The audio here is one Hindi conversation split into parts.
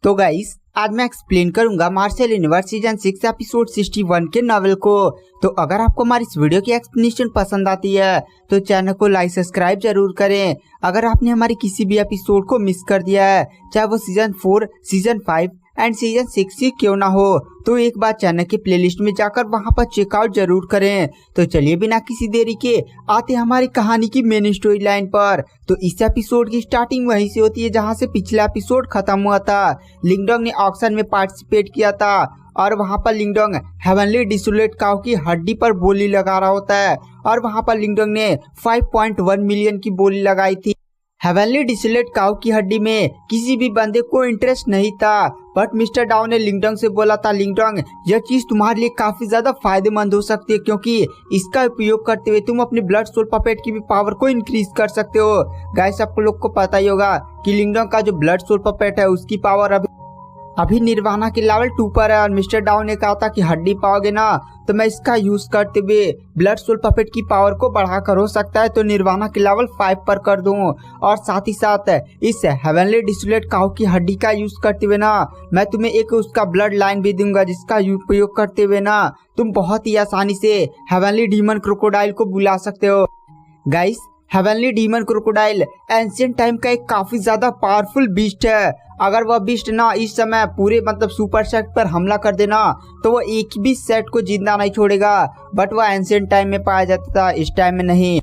तो गाइस आज मैं एक्सप्लेन करूंगा मार्शल यूनिवर्स सीजन 6 एपिसोड 61 के नॉवेल को। तो अगर आपको हमारी इस वीडियो की एक्सप्लेनेशन पसंद आती है तो चैनल को लाइक सब्सक्राइब जरूर करें। अगर आपने हमारी किसी भी एपिसोड को मिस कर दिया है, चाहे वो सीजन 4, सीजन 5 एंड सीजन 6 ही क्यों ना हो, तो एक बार चैनल के प्लेलिस्ट में जाकर वहां पर चेकआउट जरूर करें। तो चलिए बिना किसी देरी के आते हमारी कहानी की मेन स्टोरी लाइन पर। तो इस एपिसोड की स्टार्टिंग वहीं से होती है जहां से पिछला एपिसोड खत्म हुआ था। लिंगडोंग ने ऑक्शन में पार्टिसिपेट किया था और वहां पर लिंगडोंग हेवनली डिसोलेट काउ की हड्डी पर बोली लगा रहा होता है और वहां पर लिंगडोंग ने 5.1 मिलियन की बोली लगाई थी। हेवनली डिसोलेट काउ की हड्डी में किसी भी बंदे को इंटरेस्ट नहीं था, बट मिस्टर डाउ ने लिंगडोंग से बोला था, लिंगडोंग यह चीज तुम्हारे लिए काफी ज्यादा फायदेमंद हो सकती है क्योंकि इसका उपयोग करते हुए तुम अपने ब्लड सोल पपेट की भी पावर को इंक्रीज कर सकते हो। गाइस आपको लोग को पता ही होगा कि लिंगडोंग का जो ब्लड सोल पपेट है उसकी पावर अभी निर्वाणा के लेवल 2 पर है और मिस्टर डाउ ने कहा था कि हड्डी पाओगे ना तो मैं इसका यूज करते हुए ब्लड सोल पपेट की पावर को बढ़ाकर हो सकता है तो निर्वाणा के लेवल 5 पर कर दूं और साथ ही साथ इस हेवनली डिसोलेट काउ की हड्डी का यूज करते हुए ना मैं तुम्हें एक उसका ब्लड लाइन भी दूंगा जिसका उपयोग करते हुए ना तुम बहुत ही आसानी से हेवनली डीमन क्रोकोडाइल को बुला सकते हो। Guys heavenly demon crocodile ancient time का एक काफी ज्यादा पावरफुल बीस्ट है। अगर वह बीस्ट ना इस समय पूरे सुपर सेट पर हमला कर देना तो वो एक भी सेट को जिंदा नहीं छोड़ेगा, बट वह एंशिएंट टाइम में पाया जाता था, इस टाइम में नहीं।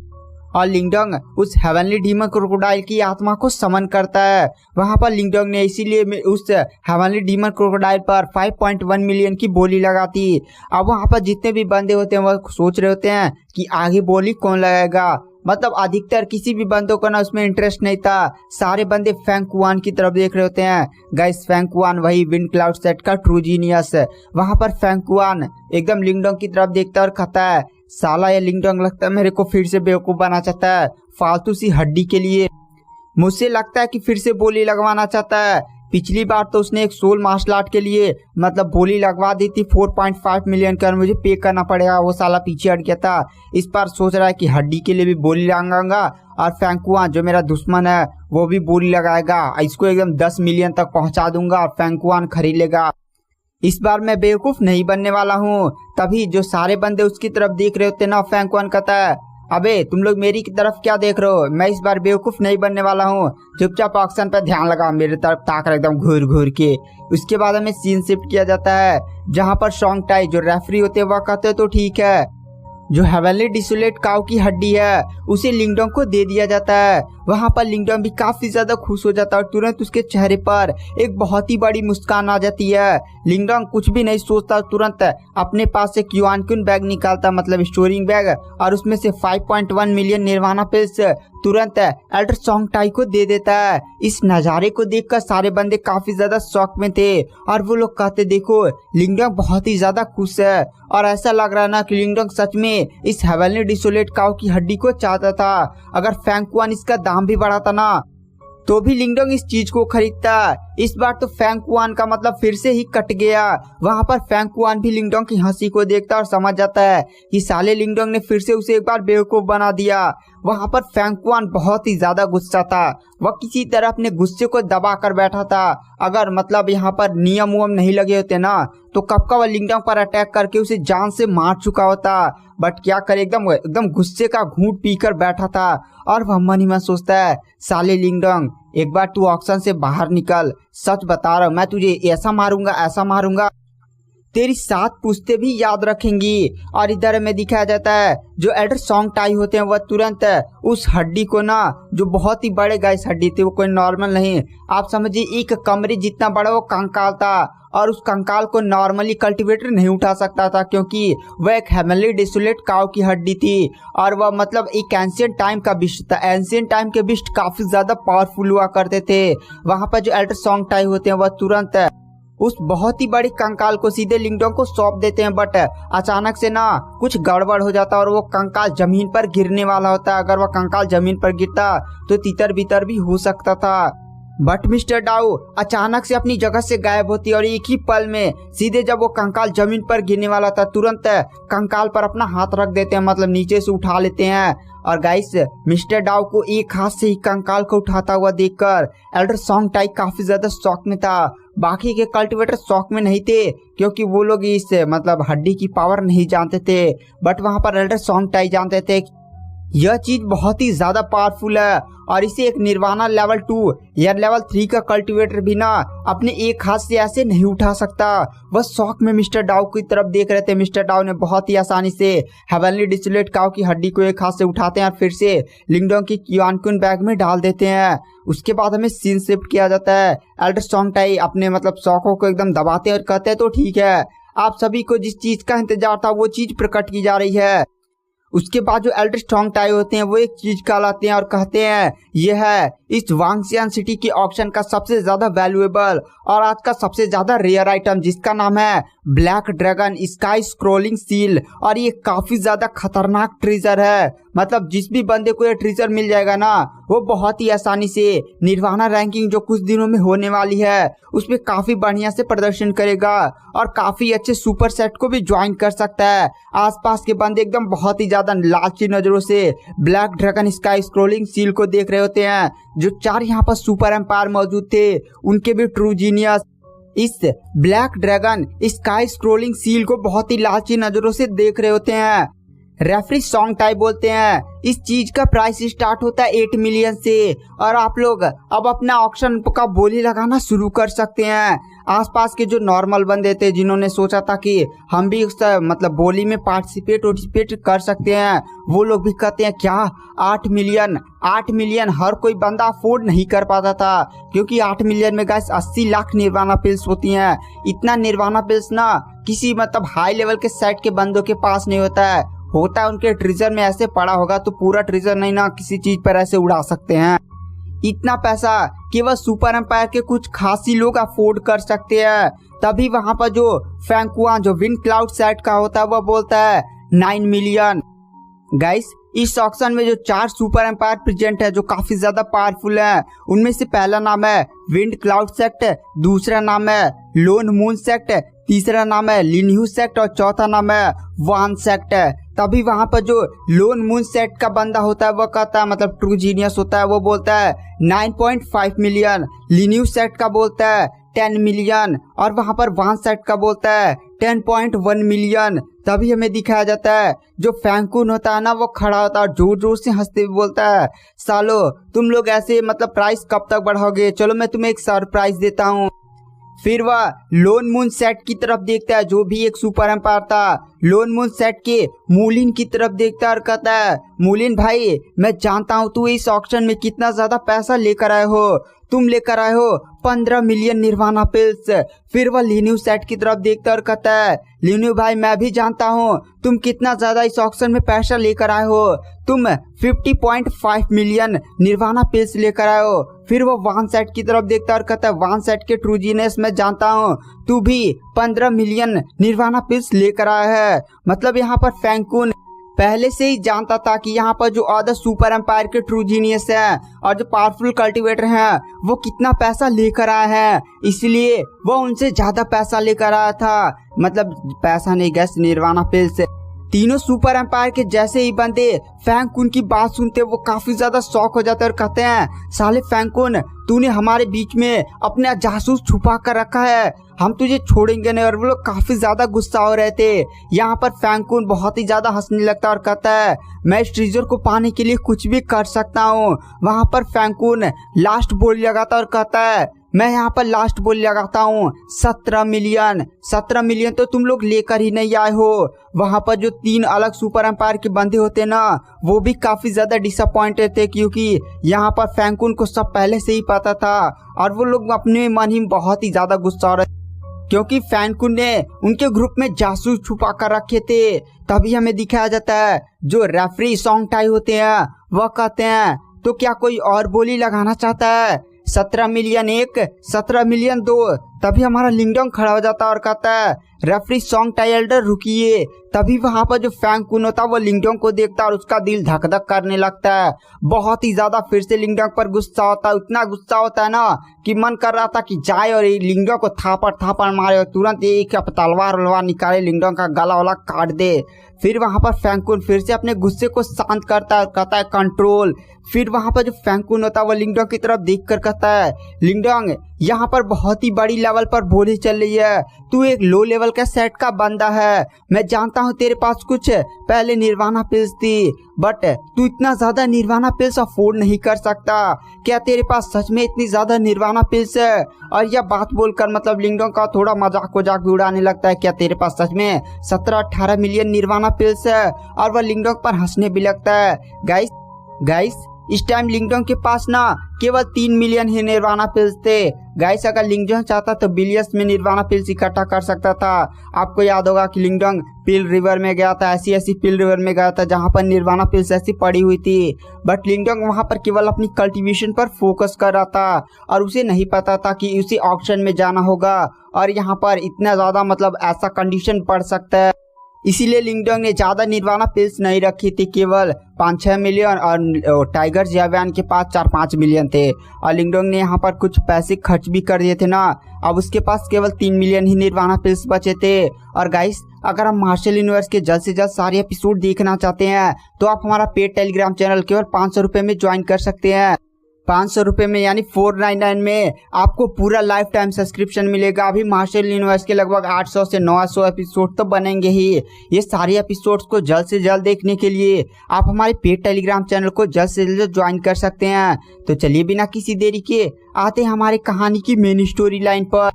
और लिंगडोंग उस हेवनली डीमन क्रोकोडाइल की आत्मा को समन करता है। वहां पर लिंगडोंग ने इसीलिए उस हेवनली डीमन क्रोकोडाइल पर 5.1 मिलियन की बोली लगाती। अब वहां पर जितने भी बंदे होते हैं वह सोच रहे होते हैं कि आगे बोली कौन लगाएगा। अधिकतर किसी भी बंदों को ना उसमें इंटरेस्ट नहीं था, सारे बंदे फैंकुआन की तरफ देख रहे होते हैं। गाइस फैंकुआन वही विंड क्लाउड सेट का ट्रू जीनियस। वहां पर फैंकुआन एकदम लिंगडोंग की तरफ देखता है और कहता है, साला ये लिंगडोंग लगता है मेरे को फिर से बेवकूफ बनाना चाहता है फालतू सी हड्डी के लिए। मुझसे लगता है कि फिर से बोली लगवाना चाहता है। पिछली बार तो उसने एक सोल मार्शल आर्ट के लिए बोली लगवा दी थी 4.5 मिलियन का, मुझे पे करना पड़ेगा, वो साला पीछे हट गया था। इस बार सोच रहा है कि हड्डी के लिए भी बोली लगाऊंगा और फैंकुआन जो मेरा दुश्मन है वो भी बोली लगाएगा, इसको एकदम 10 मिलियन तक पहुंचा दूंगा और फैंकुआन खरीद लेगा। इस बार मैं बेवकूफ नहीं बनने वाला हूँ। तभी जो सारे बंदे उसकी तरफ देख रहे होते ना, फैंकुआन कहता है, अबे तुम लोग मेरी की तरफ क्या देख रहे हो, मैं इस बार बेवकूफ नहीं बनने वाला हूँ, चुपचाप ऑक्शन पर ध्यान लगा, मेरे तरफ ताक रहा एकदम घूर घूर के। उसके बाद हमें सीन शिफ्ट किया जाता है जहाँ पर सॉन्ग टाई जो रेफरी होते हैं वह कहते हैं तो ठीक है, जो हेवनली डिसोलेट काउ की हड्डी है उसे लिंगडोंग को दे दिया जाता है। वहां पर लिंगडोंग भी काफी ज्यादा खुश हो जाता है और तुरंत उसके चेहरे पर एक बहुत ही बड़ी मुस्कान आ जाती है। लिंगडोंग कुछ भी नहीं सोचता, तुरंत अपने पास से क्यूआनक्यून बैग निकालता, स्टोरिंग बैग, और उसमें से 5.1 मिलियन निर्वाणा पिल्स तुरंत एल्डर सॉन्ग टाई को दे देता है। इस नजारे को देखकर सारे बंदे काफी ज्यादा शॉक में थे और वो लोग कहते, देखो लिंगडोंग बहुत ही ज्यादा खुश है और ऐसा लग रहा है ना कि लिंगडोंग सच में इस हेवनली डिसोलेट काउ की हड्डी को चाहता था। अगर फैंकुआन इसका दाम भी बढ़ाता ना तो भी लिंगडोंग इस चीज को खरीदता। इस बार तो फैंकुआन का फिर से ही कट गया। वहां पर फैंकुआन भी लिंगडोंग की हंसी को देखता और समझ जाता है कि साले लिंगडोंग ने फिर से उसे एक बार बेवकूफ बना दिया। वहां पर फैंकुआन बहुत ही ज्यादा गुस्सा था, वह किसी तरह अपने गुस्से को दबा कर बैठा था। अगर यहाँ पर नियम उयम नहीं लगे होते ना तो कब का वह लिंगडोंग पर अटैक करके उसे जान से मार चुका होता, बट क्या करे एकदम गुस्से का घूंट पीकर बैठा था और वह मन ही मन सोचता है, साले लिंगडोंग एक बार तू ऑक्शन से बाहर निकल, सच बता रहा हूं मैं तुझे ऐसा मारूंगा तेरी 7 पुश्ते भी याद रखेंगी। और इधर में दिखाया जाता है जो एल्डर सॉन्ग टाई होते हैं वह तुरंत उस हड्डी को ना, जो बहुत ही बड़े गाइस हड्डी थी, वो कोई नॉर्मल नहीं, आप समझिए एक कमरे जितना बड़ा वो कंकाल था और उस कंकाल को नॉर्मली कल्टीवेटर नहीं उठा सकता था क्योंकि वह एक हेवनली डिसोलेट काउ की हड्डी थी और वह एक एंशिएंट टाइम का बिस्ट था। एंशिएंट टाइम के बिस्ट काफी ज्यादा पावरफुल हुआ करते थे। वहां पर जो एल्डर सॉन्ग टाई होते हैं वह तुरंत उस बहुत ही बड़ी कंकाल को सीधे लिंगडोंग को सौंप देते हैं, बट अचानक से ना कुछ गड़बड़ हो जाता है और वो कंकाल जमीन पर गिरने वाला होता है। अगर वह कंकाल जमीन पर गिरता तो तितर बितर भी हो सकता था। बट मिस्टर डाउ अचानक से अपनी जगह से गायब होती है और एक ही पल में सीधे जब वो कंकाल जमीन पर गिरने वाला था तुरंत कंकाल पर अपना हाथ रख देते हैं, मतलब नीचे से उठा लेते हैं। और गाइस मिस्टर डाउ को एक हाथ से ही कंकाल को उठाता हुआ देखकर एल्डर सोंगटाई काफी ज्यादा शॉक में था। बाकी के कल्टिवेटर शॉक में नहीं थे क्योंकि वो लोग इस मतलब हड्डी की पावर नहीं जानते थे, बट वहां पर एल्डर सोंगटाई जानते थे यह चीज बहुत ही ज्यादा पावरफुल है और इसे एक निर्वाणा लेवल 2 या लेवल 3 का कल्टीवेटर भी ना अपने एक हाथ से ऐसे नहीं उठा सकता। वह शौक में मिस्टर डाउ की तरफ देख रहे थे। मिस्टर डाउ ने बहुत ही आसानी से हेवनली डिस्टिलेट काउ की हड्डी को एक हाथ से उठाते हैं और फिर से लिंगडोंग की क्यूआनकुन बैग में डाल देते हैं। उसके बाद हमें सीन शिफ्ट किया जाता है। एल्डर सोंगटाई अपने मतलब शौकों को एकदम दबाते हैं और कहते हैं तो ठीक है, आप सभी को जिस चीज का इंतजार था वो चीज प्रकट की जा रही है। उसके बाद जो एल्डर सोंगटाई होते हैं वो एक चीज कहलाते हैं और कहते हैं यह है इस वांगसियान सिटी के ऑक्शन का सबसे ज्यादा वैल्यूएबल और आज का सबसे ज्यादा रेयर आइटम, जिसका नाम है black dragon sky scrolling seal. और ये काफी ज्यादा खतरनाक ट्रेजर है, मतलब जिस भी बंदे को ये ट्रेजर मिल जाएगा ना वो बहुत ही आसानी से निर्वाणा रैंकिंग जो कुछ दिनों में होने वाली है उसमें काफी बढ़िया से प्रदर्शन करेगा और काफी अच्छे सुपर सेट को भी ज्वाइन कर सकता है। आसपास के बंदे एकदम बहुत ही ज्यादा लालची नजरों से black dragon sky scrolling seal को देख रहे होते हैं। जो 4 यहाँ पर सुपर एम्पायर मौजूद थे उनके भी ट्रू जीनियस इस black dragon sky scrolling seal को बहुत ही लालची नजरों से देख रहे होते हैं। रेफरी सोंगटाई बोलते हैं इस चीज का प्राइस स्टार्ट होता है 8 मिलियन से और आप लोग अब अपना ऑक्शन का बोली लगाना शुरू कर सकते हैं। आसपास के जो नॉर्मल बंदे थे जिन्होंने सोचा था कि हम भी उस मतलब बोली में पार्टिसिपेट कर सकते हैं, वो लोग भी कहते हैं क्या 8 मिलियन हर कोई बंदा अफोर्ड नहीं कर पाता था क्योंकि 8 मिलियन में गाइस 80 लाख निर्वाणा पिल्स होती हैं। इतना निर्वाणा पिल्स ना किसी मतलब हाई लेवल के सेट के बंदों के पास नहीं होता है उनके ट्रेजर में ऐसे पड़ा होगा तो पूरा ट्रेजर नहीं ना किसी चीज पर ऐसे उड़ा सकते हैं। इतना पैसा केवल सुपर एम्पायर के कुछ खासी लोग अफोर्ड कर सकते हैं। तभी वहां पर जो फैंकुआन जो विंड क्लाउड सेट का होता है वह बोलता है 9 मिलियन। गाइस इस ऑक्शन में जो 4 सुपर एम्पायर प्रेजेंट है जो काफी ज्यादा पावरफुल है, उनमें से पहला नाम है विंड क्लाउड सेक्ट, दूसरा नाम है लोन मून सेक्ट, तीसरा नाम है लिन्यू सेक्ट और चौथा नाम है वान सेक्ट। तभी वहां पर जो लोन मून सेट का बंदा होता है वह कहता है मतलब ट्रू जीनियस होता है, वो बोलता है 9.5 मिलियन। लिन्यू सेट का बोलता है 10 मिलियन और वहां पर वान सेट का बोलता है 10.1 मिलियन। तभी हमें दिखाया जाता है जो फैंकुन होता है ना वो खड़ा होता है और जोर जोर से हंसते हुए बोलता है सालो तुम लोग ऐसे मतलब प्राइस कब तक बढ़ाओगे, चलो मैं तुम्हें एक सरप्राइज देता हूँ। फिर वह लोन मून सेट की तरफ देखता है जो भी एक सुपर एम्पायर था। लोन मून सेट के मूलिन की तरफ देखता है और कहता है मूलिन भाई मैं जानता हूँ तू इस ऑक्शन में कितना ज्यादा पैसा लेकर आए हो, तुम लेकर आए हो 15 मिलियन निर्वाणा पिल्स। फिर वह लिन्यू सेट की तरफ देखता है और कहता है लिन्यू भाई मैं भी जानता हूँ तुम कितना ज्यादा इस ऑक्शन में पैसा लेकर आए हो, तुम 50.5 मिलियन निर्वाणा पिल्स लेकर आए हो। फिर वो वान सेट की तरफ देखता है और कहता है वान सेट के ट्रू जीनियस मैं जानता हूँ तू भी 15 मिलियन निर्वाणा पिल्स लेकर आया है। मतलब यहाँ पर फैंकुन पहले से ही जानता था कि यहाँ पर जो अदर सुपर एम्पायर के ट्रू जीनियस है और जो पावरफुल कल्टीवेटर हैं वो कितना पैसा लेकर आए हैं, इसलिए वो उनसे ज्यादा पैसा लेकर आया था। मतलब पैसा नहीं गैस निर्वाणा पिल्स। तीनों सुपर एम्पायर के जैसे ही बंदे फैंकुन की बात सुनते वो काफी ज्यादा शॉक हो जाते और कहते हैं साले फैंकुन तूने हमारे बीच में अपना जासूस छुपा कर रखा है, हम तुझे छोड़ेंगे नहीं। और वो लोग काफी ज्यादा गुस्सा हो रहे थे। यहाँ पर फैंकुन बहुत ही ज्यादा हंसने लगता है और कहता है मैं इस ट्रेजर को पाने के लिए कुछ भी कर सकता हूँ। वहां पर फैंकुन लास्ट बोली लगाता है और कहता है मैं यहाँ पर लास्ट बोली लगाता हूँ 17 मिलियन तो तुम लोग लेकर ही नहीं आए हो। वहां पर जो 3 अलग सुपर एम्पायर के बंदे होते ना वो भी काफी ज्यादा डिसअपॉइंटेड थे क्योंकि यहाँ पर फैंकुन को सब पहले से ही पता था और वो लोग अपने मन ही बहुत ही ज्यादा गुस्सा हो रहे क्योंकि फैंकुन ने उनके ग्रुप में जासूस छुपा कर रखे थे। तभी हमें दिखाया जाता है जो रेफरी सोंगटाई होते हैं वह कहते हैं तो क्या कोई और बोली लगाना चाहता है, 17 मिलियन 1, 17 मिलियन 2, तभी हमारा लिंगडोंग खड़ा हो जाता है और कहता है रेफरी सॉन्ग टाइल्डर रुकिए। तभी वहां पर जो फैंग कुन होता है वो लिंगडोंग को देखता है और उसका दिल धक धक करने लगता है। बहुत ही ज्यादा फिर से लिंगडोंग पर गुस्सा होता है, इतना गुस्सा होता है ना कि मन कर रहा था कि जाए और लिंगडोंग को थापड़ मारे और तुरंत एक तलवार निकाले लिंगडोंग का गला वाला काट दे। फिर वहां पर फैंग कुन फिर से अपने गुस्से को शांत करता है, कहता है कंट्रोल। फिर वहां पर जो फैंग कुन होता है वो लिंगडोंग की तरफ देख कर कहता है लिंगडोंग यहाँ पर बहुत ही बड़ी लेवल पर बोली चल रही है, तू एक लो लेवल का सेट का बंदा है। मैं जानता हूँ तेरे पास कुछ पहले निर्वाणा पिल्स थी, बट तू इतना ज्यादा निर्वाणा पिल्स अफोर्ड नहीं कर सकता। क्या तेरे पास सच में इतनी ज्यादा निर्वाणा पिल्स है? और यह बात बोलकर मतलब लिंगडोंग का थोड़ा मजाक भी उड़ाने लगता है। क्या तेरे पास सच में 17-18 मिलियन निर्वाणा पिल्स है? और वह लिंगडोंग पर हंसने भी लगता है। गाइस इस टाइम लिंगडोंग के पास ना केवल 3 मिलियन ही निर्वाणा पिल्स थे। गाइस अगर लिंगडोंग चाहता तो बिलियंस में निर्वाणा पिल्स इकट्ठा कर सकता था। आपको याद होगा कि लिंगडोंग पिल रिवर में गया था, ऐसी पिल रिवर में गया था जहां पर निर्वाणा पिल्स ऐसी पड़ी हुई थी। बट लिंगडोंग वहां पर केवल अपनी कल्टीवेशन पर फोकस कर रहा था और उसे नहीं पता था कि उसे ऑक्शन में जाना होगा और यहाँ पर इतना ज्यादा मतलब ऐसा कंडीशन पड़ सकता है। इसीलिए लिंगडोंग ने ज्यादा निर्वाणा पिल्स नहीं रखी थी, केवल 5-6 मिलियन और टाइगर जियावियन के पास 4-5 मिलियन थे। और लिंगडोंग ने यहाँ पर कुछ पैसे खर्च भी कर दिए थे ना, अब उसके पास केवल 3 मिलियन ही निर्वाणा पिल्स बचे थे। और गाइस अगर आप मार्शल यूनिवर्स के जल्द से जल्द सारे एपिसोड देखना चाहते हैं तो आप हमारा पेड टेलीग्राम चैनल केवल 500 रुपये में ज्वाइन कर सकते हैं। 500 रुपये में यानी 499 में आपको पूरा लाइफ टाइम सब्सक्रिप्शन मिलेगा। अभी मार्शल यूनिवर्स के लगभग 800 से 900 एपिसोड तो बनेंगे ही। ये सारे एपिसोड्स को जल्द से जल्द देखने के लिए आप हमारे पेड टेलीग्राम चैनल को जल्द से जल्द ज्वाइन कर सकते हैं। तो चलिए बिना किसी देरी के आते हैं हमारी कहानी की मेन स्टोरी लाइन पर।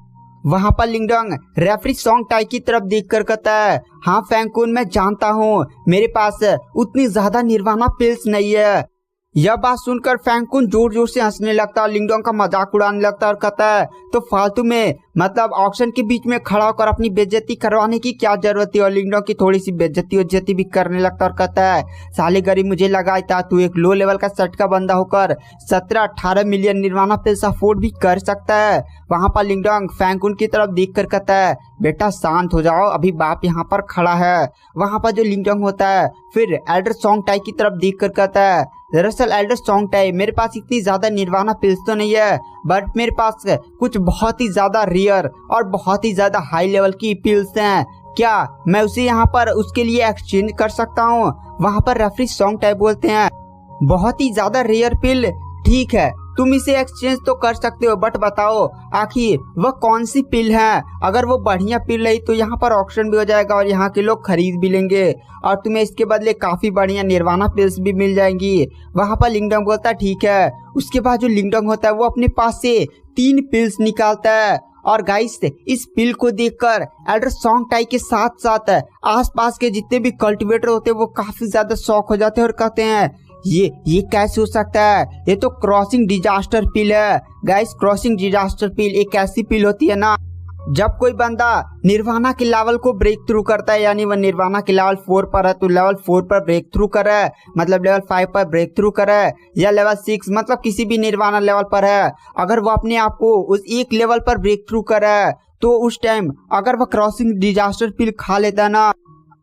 वहां पर लिंगडोंग रेफरी सॉन्ग टाई की तरफ देखकर कहता है हाँ फैंग कुन मैं जानता हूँ मेरे पास उतनी ज्यादा निर्वाणा पिल्स नहीं है। यह बात सुनकर फैंग कुन जोर जोर से हंसने लगता है, लिंगडोंग का मजाक उड़ाने लगता है और कहता है तो फालतू में मतलब ऑक्शन के बीच में खड़ा होकर अपनी बेइज्जती करवाने की क्या जरूरत है। और लिंगडोंग की थोड़ी सी बेइज्जती भी करने लगता है और कहता है साले गरीब मुझे लगा था तू एक लो लेवल का सेट का बंदा होकर 17-18 मिलियन निर्वाणा पिल्स अफोर्ड भी कर सकता है। वहां पर लिंगडोंग फैंग कुन की तरफ देख कर कहता है बेटा शांत हो जाओ, अभी बाप यहाँ पर खड़ा है। वहां पर जो लिंगडोंग होता है फिर एल्डर सॉन्ग टाई की तरफ देख कर कहता है दरअसल एल्डर सॉन्ग टाई मेरे पास इतनी ज्यादा निर्वाणा पिल्स तो नहीं है, बट मेरे पास कुछ बहुत ही ज्यादा रियर और बहुत ही ज्यादा हाई लेवल की पिल्स हैं। क्या मैं उसे यहाँ पर उसके लिए एक्सचेंज कर सकता हूँ? वहाँ पर रेफरी सॉन्ग टाई बोलते हैं बहुत ही ज्यादा रेयर पिल, ठीक है तुम इसे एक्सचेंज तो कर सकते हो, बट बताओ आखिर वह कौन सी पिल है? अगर वो बढ़िया पिल रही तो यहाँ पर ऑक्शन भी हो जाएगा और यहाँ के लोग खरीद भी लेंगे और तुम्हें इसके बदले काफी बढ़िया निर्वाणा पिल्स भी मिल जाएंगी। वहाँ पर लिंगडोंग बोलता है ठीक है। उसके बाद जो लिंगडोंग होता है वो अपने पास से 3 पिल्स निकालता है और गाइस इस पिल को देखकर एल्डर सॉन्ग टाई के साथ साथ आसपास के जितने भी कल्टिवेटर होते हैं वो काफी ज्यादा शॉक हो जाते हैं और कहते हैं ये कैसे हो सकता है? ये तो क्रॉसिंग डिजास्टर पिल है। गाइस क्रॉसिंग डिजास्टर पिल एक ऐसी पिल होती है ना जब कोई बंदा निर्वाणा के लेवल को ब्रेक थ्रू करता है, यानी वह निर्वाणा के लेवल 4 पर है तो लेवल 4 पर ब्रेक थ्रू करे, मतलब लेवल 5 पर ब्रेक थ्रू करे या लेवल 6 मतलब किसी भी निर्वाणा लेवल पर है, अगर वो अपने आप को उस एक लेवल पर ब्रेक थ्रू करे तो उस टाइम अगर वह क्रॉसिंग डिजास्टर पिल खा लेता है ना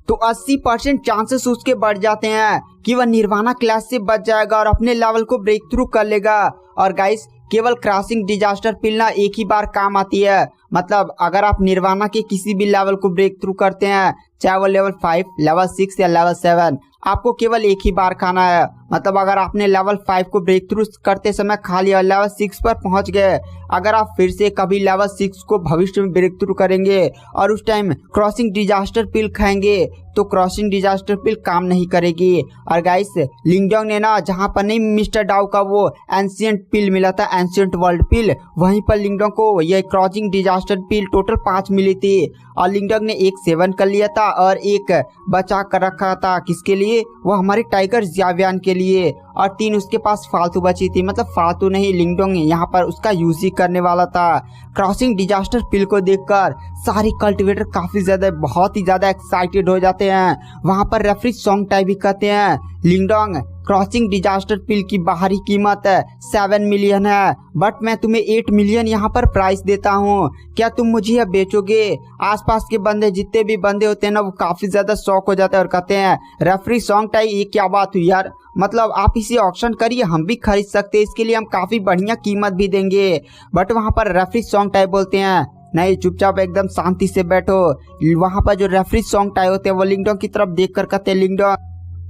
तो 80% चांसेस उसके बढ़ जाते हैं कि वह निर्वाणा क्लास से बच जाएगा और अपने लेवल को ब्रेक थ्रू कर लेगा। और गाइस केवल क्रॉसिंग डिजास्टर पिल ना एक ही बार काम आती है, मतलब अगर आप निर्वाणा के किसी भी लेवल को ब्रेक थ्रू करते हैं चाहे वो लेवल 5, लेवल 6 या लेवल 7, आपको केवल एक ही बार खाना है। मतलब अगर आपने लेवल 5 को ब्रेक थ्रू करते समय खा लिया, लेवल 6 पर पहुंच गए, अगर आप फिर से कभी लेवल 6 को भविष्य में ब्रेक थ्रू करेंगे और उस टाइम क्रॉसिंग डिजास्टर पिल खाएंगे तो क्रॉसिंग डिजास्टर पिल काम नहीं करेगी। और गाइस लिंगडोंग ने ना जहां पर नहीं मिस्टर डाउ का वो एंशिएंट पिल मिला था, एंशिएंट वर्ल्ड पिल, वहीं पर लिंगडोंग को ये क्रॉसिंग डिजास्टर पिल टोटल 5 मिली थी और लिंगडोंग ने एक सेवन कर लिया था और एक बचा कर रखा था। किसके लिए? वो हमारे टाइगर जियावियन के लिए, और 3 उसके पास फालतू बची थी, मतलब फालतू नहीं, लिंगडोंग यहाँ पर उसका यूज ही करने वाला था। क्रॉसिंग डिजास्टर पिल को देखकर सारे कल्टिवेटर काफी ज्यादा बहुत ही ज्यादा एक्साइटेड हो जाते हैं। वहां पर रेफरी सॉन्ग टाई भी कहते हैं लिंगडोंग क्रॉसिंग डिजास्टर पिल की बाहरी कीमत 7 मिलियन है, बट मैं तुम्हें 8 मिलियन यहाँ पर प्राइस देता हूँ, क्या तुम मुझे यह बेचोगे? आसपास के बंदे, जितने भी बंदे होते हैं ना, वो काफी ज्यादा शॉक हो जाते हैं और कहते हैं रेफरी सॉन्ग टाई, ये क्या बात हुई यार, मतलब आप इसे ऑक्शन करिए, हम भी खरीद सकते हैं, इसके लिए हम काफी बढ़िया कीमत भी देंगे। बट वहाँ पर रेफरी सॉन्ग टाई बोलते हैं नहीं, चुपचाप एकदम शांति से बैठो। वहाँ पर जो रेफरी सॉन्ग टाई होते हैं वो लिंगडोंग की तरफ देख कर कहते हैं, लिंगडोंग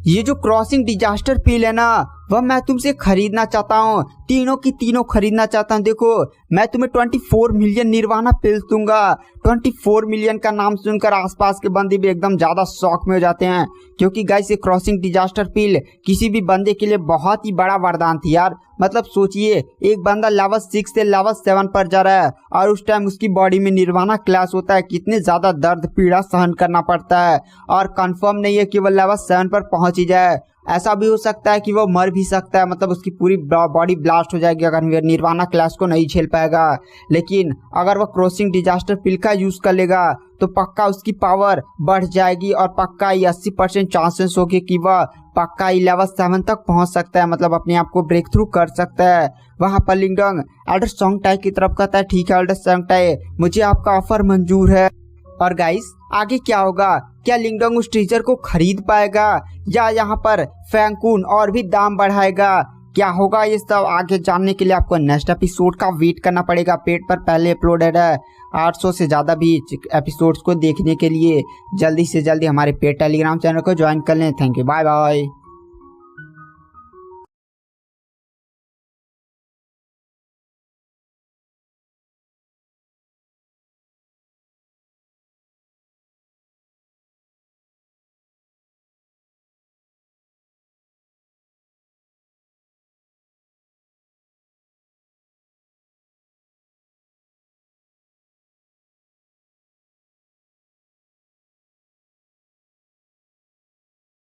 ये जो क्रॉसिंग डिजास्टर पिल है ना, वह मैं तुमसे खरीदना चाहता हूँ, तीनों की तीनों खरीदना चाहता हूँ। देखो मैं तुम्हें 24 मिलियन निर्वाणा पिल्स दूंगा। 24 मिलियन का नाम सुनकर आसपास के बंदे भी एकदम ज्यादा शौक में हो जाते हैं, क्योंकि गाइस ये क्रॉसिंग डिजास्टर पिल किसी भी बंदे के लिए बहुत ही बड़ा वरदान थी यार। मतलब सोचिए, एक बंदा लेवल 6 से लेवल 7 पर जा रहा है और उस टाइम उसकी बॉडी में निर्वाणा क्लास होता है, कितने ज्यादा दर्द पीड़ा सहन करना पड़ता है और कंफर्म नहीं है कि वह लेवल 7 पर पहुंच ही जाए। ऐसा भी हो सकता है कि वो मर भी सकता है, मतलब उसकी पूरी बॉडी ब्लास्ट हो जाएगी अगर निर्वाणा क्लास को नहीं झेल पाएगा। लेकिन अगर वह क्रॉसिंग डिजास्टर पिल का यूज कर लेगा तो पक्का उसकी पावर बढ़ जाएगी और पक्का 80% चांसेस होगी कि वह पक्का लेवल 7 तक पहुंच सकता है, मतलब अपने आप को ब्रेक थ्रू कर सकता है। वहां पर लिंगडोंग एल्डर सॉन्ग टाई की तरफ कहता है, ठीक है एल्डर सॉन्ग टाई, मुझे आपका ऑफर मंजूर है। और गाइस आगे क्या होगा? क्या लिंगडोंग उस ट्रीजर को खरीद पाएगा या यहाँ पर फैंकून और भी दाम बढ़ाएगा? क्या होगा ये सब आगे जानने के लिए आपको नेक्स्ट एपिसोड का वेट करना पड़ेगा। पेट पर पहले अपलोडेड है 800 से ज़्यादा भी एपिसोड्स को देखने के लिए जल्दी से जल्दी हमारे पेड टेलीग्राम चैनल को ज्वाइन कर लें। Thank you, bye bye.